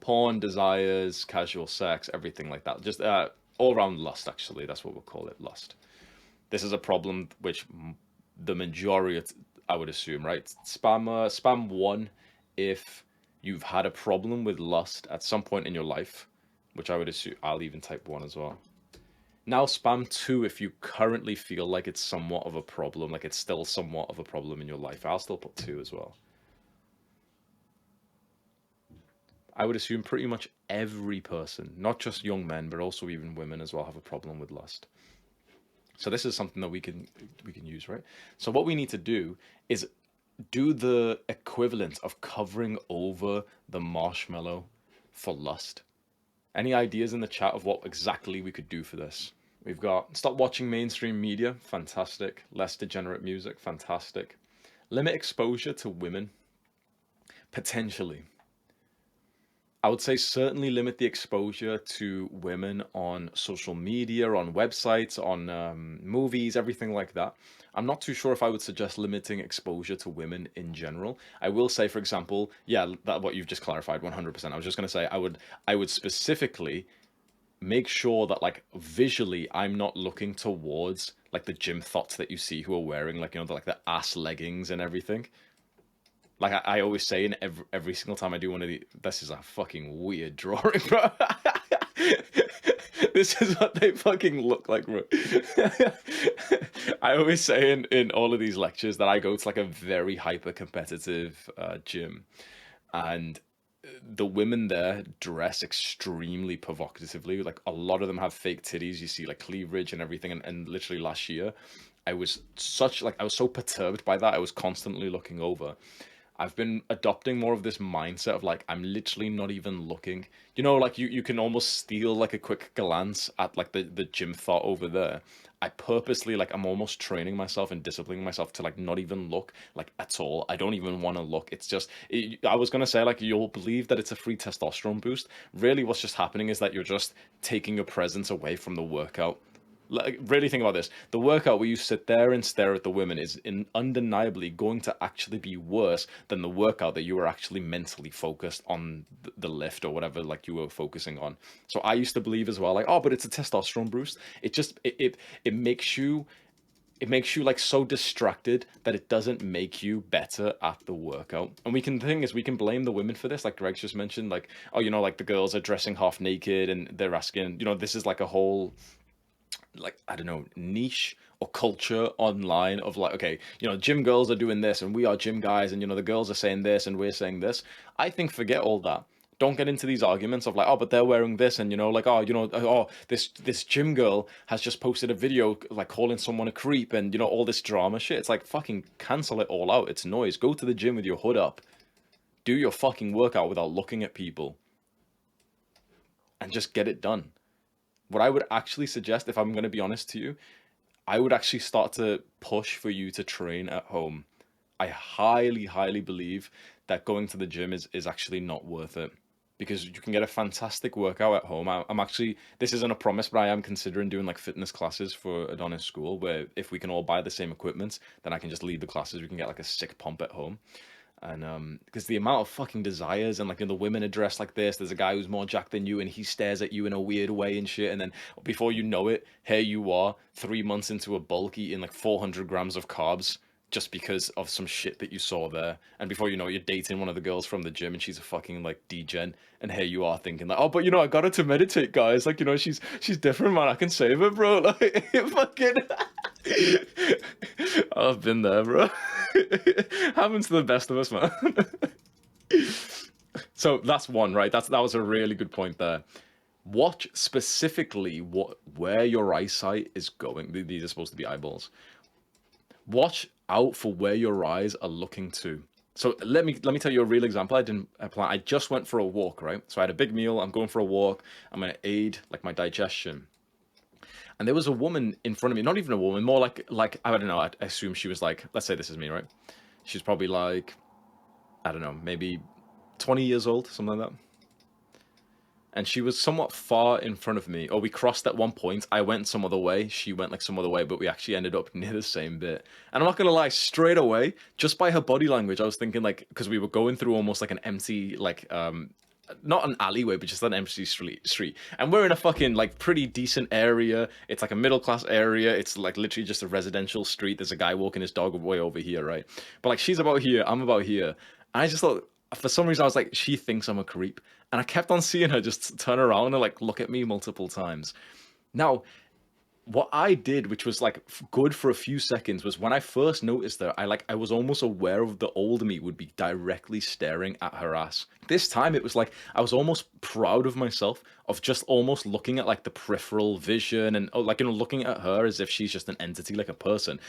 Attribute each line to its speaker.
Speaker 1: Porn, desires, casual sex, everything like that. Just all around lust, actually. That's what we'll call it, lust. This is a problem which the majority, I would assume, right? Spam one if you've had a problem with lust at some point in your life, which I would assume I'll even type one as well. Now spam two if you currently feel like it's somewhat of a problem, like it's still somewhat of a problem in your life. I'll still put two as well. I would assume pretty much every person, not just young men, but also even women as well, have a problem with lust. So this is something that we can use, right? So what we need to do is do the equivalent of covering over the marshmallow for lust. Any ideas in the chat of what exactly we could do for this? We've got stop watching mainstream media, fantastic. Less degenerate music, fantastic. Limit exposure to women, potentially. I would say certainly limit the exposure to women on social media, on websites, on movies, everything like that. I'm not too sure if I would suggest limiting exposure to women in general. I will say, for example, yeah, that what you've just clarified, 100%. I was just going to say I would specifically make sure that like visually I'm not looking towards like the gym thoughts that you see who are wearing like like the ass leggings and everything. Like I always say in every single time I do one of these, this is a fucking weird drawing, bro. This is what they fucking look like, bro. I always say in all of these lectures that I go to like a very hyper competitive gym, and the women there dress extremely provocatively. Like a lot of them have fake titties. You see like cleavage and everything. And literally last year, I was so perturbed by that. I was constantly looking over. I've been adopting more of this mindset of like I'm literally not even looking. Like you can almost steal like a quick glance at like the gym thought over there. I purposely like I'm almost training myself and disciplining myself to like not even look like at all. I don't even want to look. It's just I was gonna say like you'll believe that it's a free testosterone boost. Really, what's just happening is that you're just taking your presence away from the workout. Like, really think about this. The workout where you sit there and stare at the women is undeniably going to actually be worse than the workout that you were actually mentally focused on the lift or whatever like you were focusing on. So I used to believe as well, like, oh, but it's a testosterone boost. It makes you like so distracted that it doesn't make you better at the workout. And the thing is we can blame the women for this, like Greg's just mentioned, like, oh, like the girls are dressing half naked and they're asking, this is like a whole like I don't know niche or culture online of like okay gym girls are doing this and we are gym guys and the girls are saying this and we're saying this. I think forget all that. Don't get into these arguments of like oh but they're wearing this and like oh this gym girl has just posted a video like calling someone a creep and all this drama shit. It's like fucking cancel it all out. It's noise. Go to the gym with your hood up, do your fucking workout without looking at people and just get it done. What I would actually suggest, if I'm going to be honest to you, I would actually start to push for you to train at home. I highly, highly believe that going to the gym is actually not worth it because you can get a fantastic workout at home. I'm actually, this isn't a promise, but I am considering doing like fitness classes for Adonis School where if we can all buy the same equipment, then I can just lead the classes. We can get like a sick pump at home. And because the amount of fucking desires and like the women are dressed like this, there's a guy who's more jacked than you and he stares at you in a weird way and shit, and then before you know it, here you are 3 months into a bulk eating like 400 grams of carbs just because of some shit that you saw there, and before you know it, you're dating one of the girls from the gym and she's a fucking like degen, and here you are thinking like, oh but I got her to meditate, guys, like she's different, man, I can save her, bro. Like fucking I've been there, bro. Happens to the best of us, man. So that's one, right? That was a really good point there. Watch specifically where your eyesight is going. These are supposed to be eyeballs. Watch out for where your eyes are looking to. So let me tell you a real example. I didn't apply. I just went for a walk, right? So I had a big meal. I'm going for a walk. I'm gonna aid like my digestion. And there was a woman in front of me, not even a woman, more like I don't know, I assume she was like, let's say this is me, right? She's probably like, I don't know, maybe 20 years old, something like that. And she was somewhat far in front of me, or we crossed at one point. I went some other way, she went like some other way, but we actually ended up near the same bit. And I'm not gonna lie, straight away, just by her body language, I was thinking like, because we were going through almost like an empty, like not an alleyway, but just an empty street. And we're in a fucking like pretty decent area. It's like a middle class area. It's like literally just a residential street. There's a guy walking his dog way over here, right? But like she's about here, I'm about here. And I just thought for some reason I was like, she thinks I'm a creep. And I kept on seeing her just turn around and like look at me multiple times. Now, what I did, which was like good for a few seconds, was when I first noticed her, I was almost aware of the old me would be directly staring at her ass. This time it was like I was almost proud of myself of just almost looking at like the peripheral vision and, oh, like, looking at her as if she's just an entity, like a person,